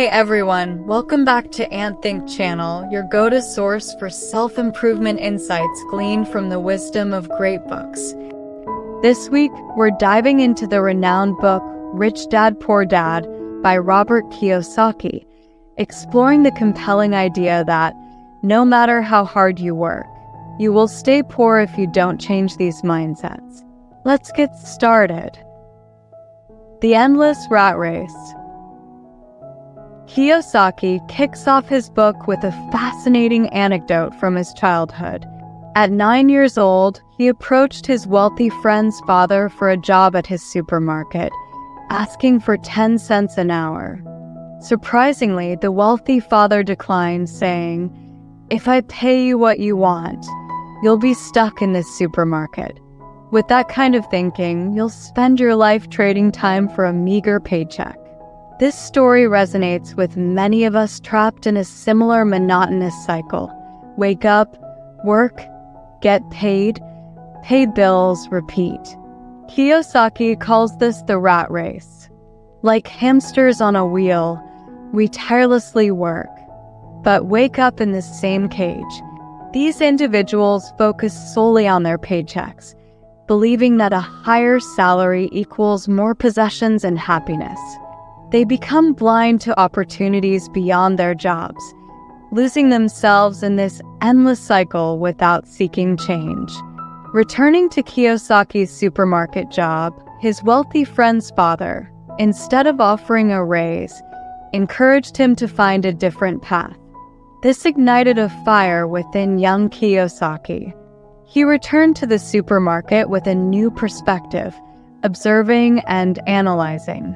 Hey everyone, welcome back to AntThink channel, your go-to source for self-improvement insights gleaned from the wisdom of great books. This week, we're diving into the renowned book Rich Dad, Poor Dad by Robert Kiyosaki, exploring the compelling idea that no matter how hard you work, you will stay poor if you don't change these mindsets. Let's get started. The endless rat race. Kiyosaki kicks off his book with a fascinating anecdote from his childhood. At 9 years old, he approached his wealthy friend's father for a job at his supermarket, asking for 10 cents an hour. Surprisingly, the wealthy father declined, saying, "If I pay you what you want, you'll be stuck in this supermarket. With that kind of thinking, you'll spend your life trading time for a meager paycheck." This story resonates with many of us trapped in a similar monotonous cycle. Wake up, work, get paid, pay bills, repeat. Kiyosaki calls this the rat race. Like hamsters on a wheel, we tirelessly work, but wake up in the same cage. These individuals focus solely on their paychecks, believing that a higher salary equals more possessions and happiness. They become blind to opportunities beyond their jobs, losing themselves in this endless cycle without seeking change. Returning to Kiyosaki's supermarket job, his wealthy friend's father, instead of offering a raise, encouraged him to find a different path. This ignited a fire within young Kiyosaki. He returned to the supermarket with a new perspective, observing and analyzing.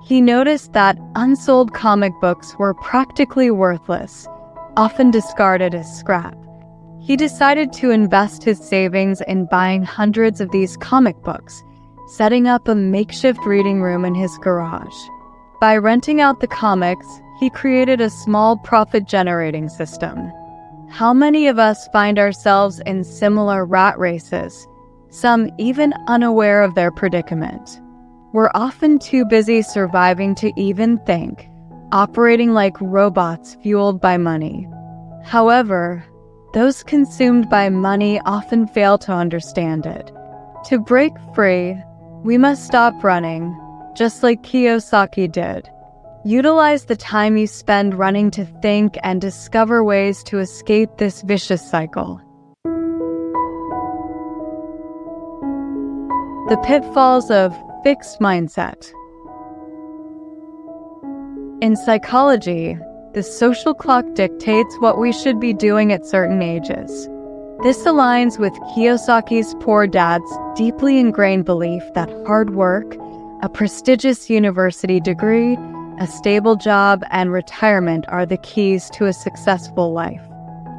He noticed that unsold comic books were practically worthless, often discarded as scrap. He decided to invest his savings in buying hundreds of these comic books, setting up a makeshift reading room in his garage. By renting out the comics, he created a small profit-generating system. How many of us find ourselves in similar rat races, some even unaware of their predicament? We're often too busy surviving to even think, operating like robots fueled by money. However, those consumed by money often fail to understand it. To break free, we must stop running, just like Kiyosaki did. Utilize the time you spend running to think and discover ways to escape this vicious cycle. The pitfalls of fixed mindset. In psychology, the social clock dictates what we should be doing at certain ages. This aligns with Kiyosaki's Poor Dad's deeply ingrained belief that hard work, a prestigious university degree, a stable job, and retirement are the keys to a successful life.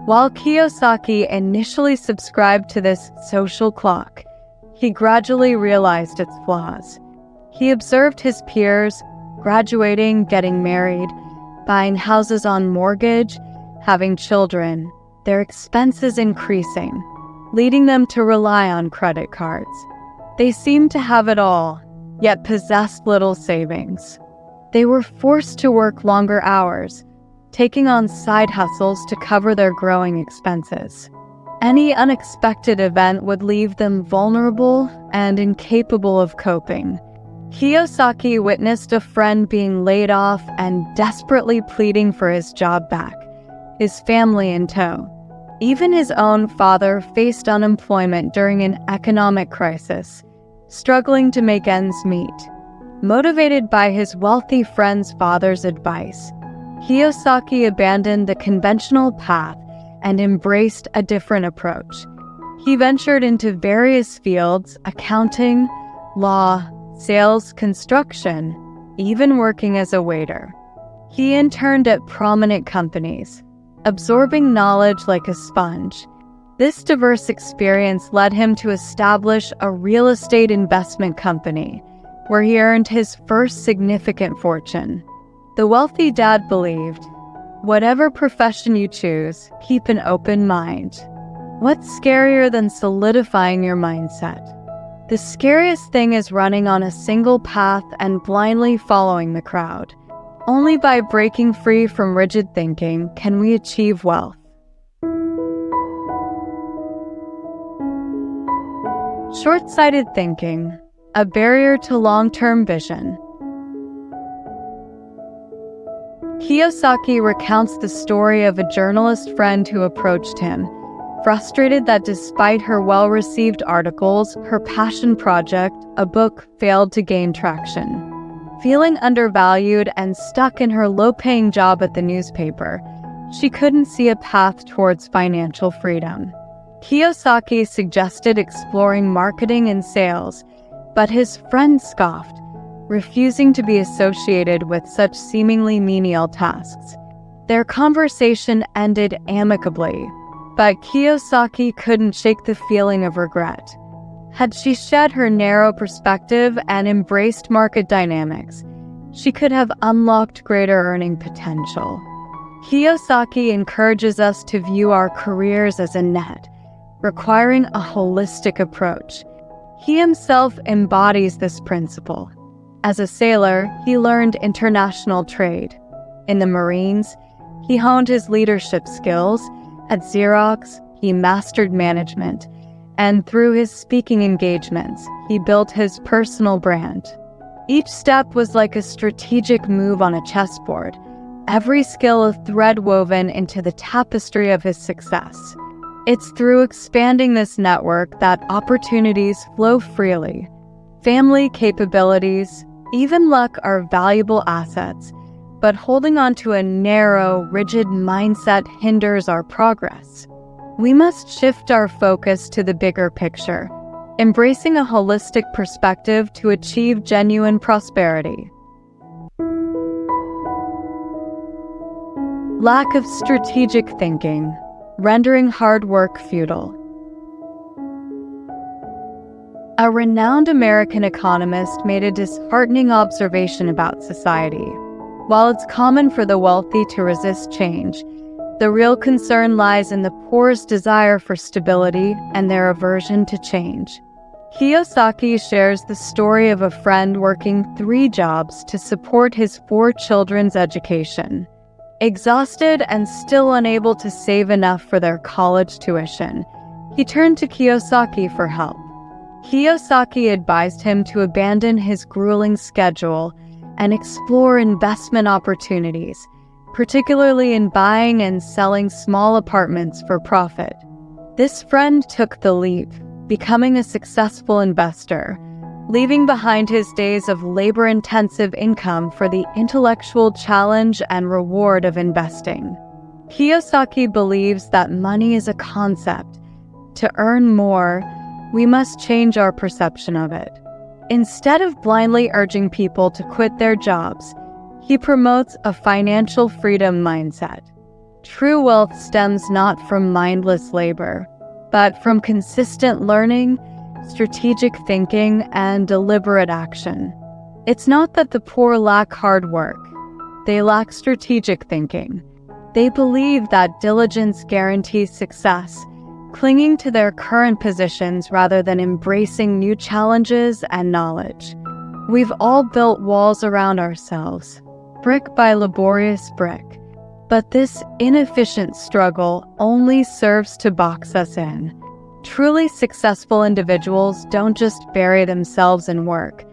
While Kiyosaki initially subscribed to this social clock, he gradually realized its flaws. He observed his peers graduating, getting married, buying houses on mortgage, having children, their expenses increasing, leading them to rely on credit cards. They seemed to have it all, yet possessed little savings. They were forced to work longer hours, taking on side hustles to cover their growing expenses. Any unexpected event would leave them vulnerable and incapable of coping. Kiyosaki witnessed a friend being laid off and desperately pleading for his job back, his family in tow. Even his own father faced unemployment during an economic crisis, struggling to make ends meet. Motivated by his wealthy friend's father's advice, Kiyosaki abandoned the conventional path and embraced a different approach. He ventured into various fields: accounting, law, sales, construction, even working as a waiter. He interned at prominent companies, absorbing knowledge like a sponge. This diverse experience led him to establish a real estate investment company, where he earned his first significant fortune. The wealthy dad believed, whatever profession you choose, keep an open mind. What's scarier than solidifying your mindset? The scariest thing is running on a single path and blindly following the crowd. Only by breaking free from rigid thinking can we achieve wealth. Short-sighted thinking, a barrier to long-term vision. Kiyosaki recounts the story of a journalist friend who approached him, frustrated that despite her well-received articles, her passion project, a book, failed to gain traction. Feeling undervalued and stuck in her low-paying job at the newspaper, she couldn't see a path towards financial freedom. Kiyosaki suggested exploring marketing and sales, but his friend scoffed, refusing to be associated with such seemingly menial tasks. Their conversation ended amicably, but Kiyosaki couldn't shake the feeling of regret. Had she shed her narrow perspective and embraced market dynamics, she could have unlocked greater earning potential. Kiyosaki encourages us to view our careers as a net, requiring a holistic approach. He himself embodies this principle. As a sailor, he learned international trade. In the Marines, he honed his leadership skills. At Xerox, he mastered management. And through his speaking engagements, he built his personal brand. Each step was like a strategic move on a chessboard, every skill a thread woven into the tapestry of his success. It's through expanding this network that opportunities flow freely. Family, capabilities, even luck are valuable assets, but holding on to a narrow, rigid mindset hinders our progress. We must shift our focus to the bigger picture, embracing a holistic perspective to achieve genuine prosperity. Lack of strategic thinking, rendering hard work futile. A renowned American economist made a disheartening observation about society. While it's common for the wealthy to resist change, the real concern lies in the poor's desire for stability and their aversion to change. Kiyosaki shares the story of a friend working 3 jobs to support his 4 children's education. Exhausted and still unable to save enough for their college tuition, he turned to Kiyosaki for help. Kiyosaki advised him to abandon his grueling schedule and explore investment opportunities, particularly in buying and selling small apartments for profit. This friend took the leap, becoming a successful investor, leaving behind his days of labor-intensive income for the intellectual challenge and reward of investing. Kiyosaki believes that money is a concept. To earn more, we must change our perception of it. Instead of blindly urging people to quit their jobs, he promotes a financial freedom mindset. True wealth stems not from mindless labor, but from consistent learning, strategic thinking, and deliberate action. It's not that the poor lack hard work. They lack strategic thinking. They believe that diligence guarantees success, clinging to their current positions rather than embracing new challenges and knowledge. We've all built walls around ourselves, brick by laborious brick, but this inefficient struggle only serves to box us in. Truly successful individuals don't just bury themselves in work.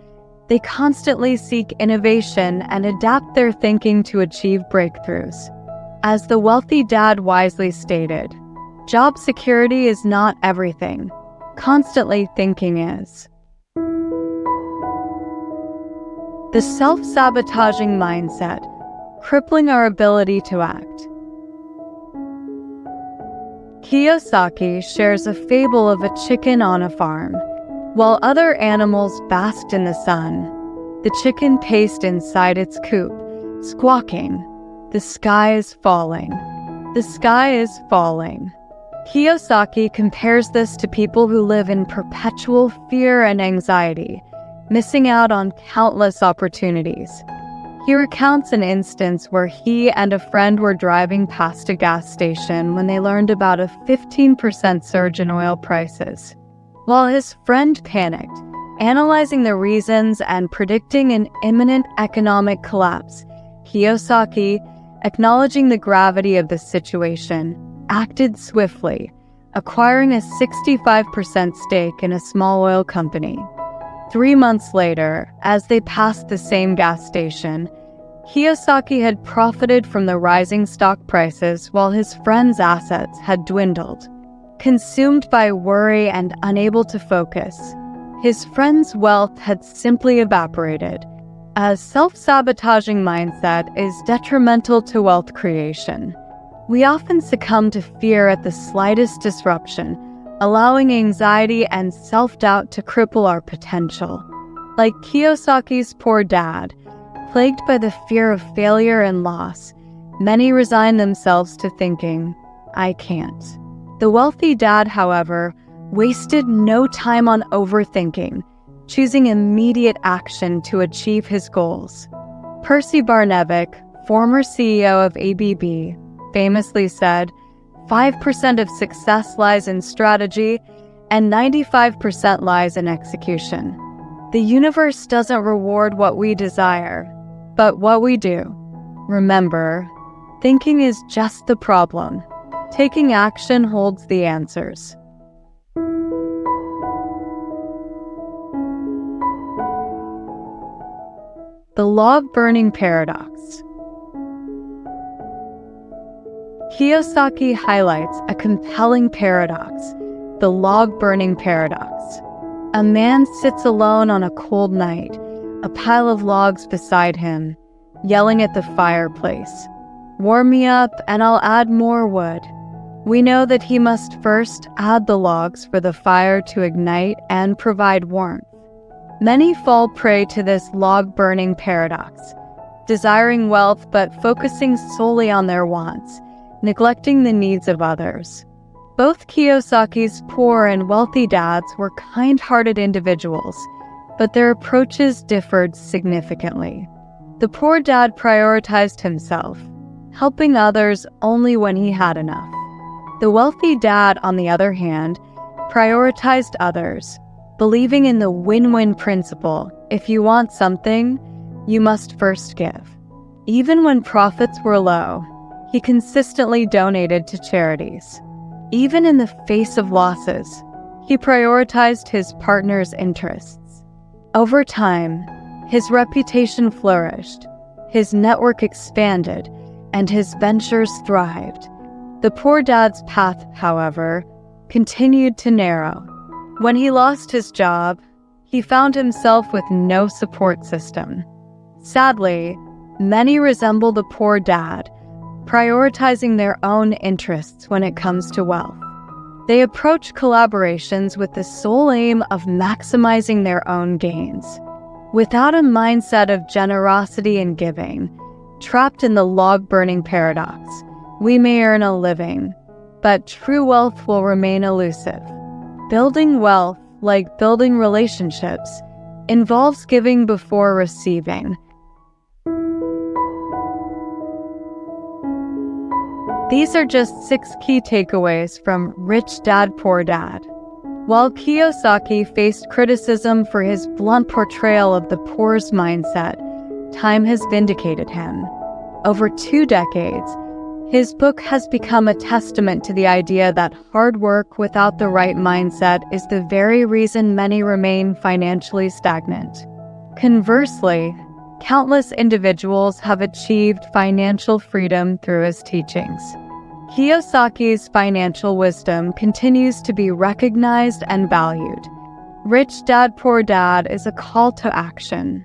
They constantly seek innovation and adapt their thinking to achieve breakthroughs. As the wealthy dad wisely stated, job security is not everything. Constantly thinking is. The self-sabotaging mindset, crippling our ability to act. Kiyosaki shares a fable of a chicken on a farm. While other animals basked in the sun, the chicken paced inside its coop, squawking, "The sky is falling. The sky is falling." Kiyosaki compares this to people who live in perpetual fear and anxiety, missing out on countless opportunities. He recounts an instance where he and a friend were driving past a gas station when they learned about a 15% surge in oil prices. While his friend panicked, analyzing the reasons and predicting an imminent economic collapse, Kiyosaki, acknowledging the gravity of the situation, acted swiftly, acquiring a 65% stake in a small oil company. 3 months later, as they passed the same gas station, Kiyosaki had profited from the rising stock prices while his friend's assets had dwindled. Consumed by worry and unable to focus, his friend's wealth had simply evaporated. A self-sabotaging mindset is detrimental to wealth creation. We often succumb to fear at the slightest disruption, allowing anxiety and self-doubt to cripple our potential. Like Kiyosaki's poor dad, plagued by the fear of failure and loss, many resign themselves to thinking, "I can't." The wealthy dad, however, wasted no time on overthinking, choosing immediate action to achieve his goals. Percy Barnevik, former CEO of ABB, famously said, 5% of success lies in strategy and 95% lies in execution. The universe doesn't reward what we desire, but what we do. Remember, thinking is just the problem. Taking action holds the answers. The log-burning paradox. Kiyosaki highlights a compelling paradox, the log-burning paradox. A man sits alone on a cold night, a pile of logs beside him, yelling at the fireplace, "Warm me up and I'll add more wood." We know that he must first add the logs for the fire to ignite and provide warmth. Many fall prey to this log-burning paradox, desiring wealth but focusing solely on their wants, neglecting the needs of others. Both Kiyosaki's poor and wealthy dads were kind-hearted individuals, but their approaches differed significantly. The poor dad prioritized himself, helping others only when he had enough. The wealthy dad, on the other hand, prioritized others, believing in the win-win principle. If you want something, you must first give. Even when profits were low, he consistently donated to charities. Even in the face of losses, he prioritized his partner's interests. Over time, his reputation flourished, his network expanded, and his ventures thrived. The poor dad's path, however, continued to narrow. When he lost his job, he found himself with no support system. Sadly, many resemble the poor dad, prioritizing their own interests when it comes to wealth. They approach collaborations with the sole aim of maximizing their own gains. Without a mindset of generosity and giving, trapped in the log-burning paradox, we may earn a living, but true wealth will remain elusive. Building wealth, like building relationships, involves giving before receiving. These are just 6 key takeaways from Rich Dad, Poor Dad. While Kiyosaki faced criticism for his blunt portrayal of the poor's mindset, time has vindicated him. Over 2 decades, his book has become a testament to the idea that hard work without the right mindset is the very reason many remain financially stagnant. Conversely, countless individuals have achieved financial freedom through his teachings. Kiyosaki's financial wisdom continues to be recognized and valued. Rich Dad, Poor Dad is a call to action.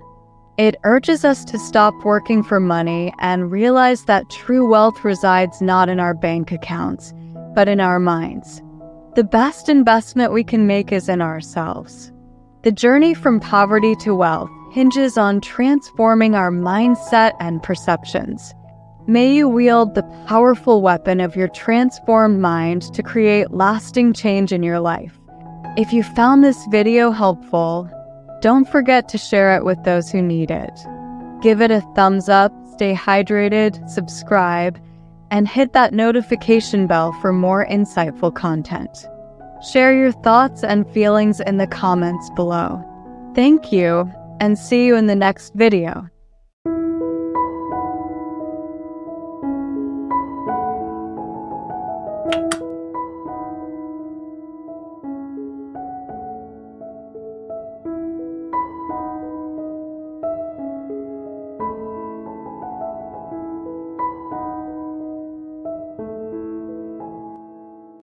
It urges us to stop working for money and realize that true wealth resides not in our bank accounts, but in our minds. The best investment we can make is in ourselves. The journey from poverty to wealth hinges on transforming our mindset and perceptions. May you wield the powerful weapon of your transformed mind to create lasting change in your life. If you found this video helpful, don't forget to share it with those who need it. Give it a thumbs up, stay hydrated, subscribe, and hit that notification bell for more insightful content. Share your thoughts and feelings in the comments below. Thank you, and see you in the next video.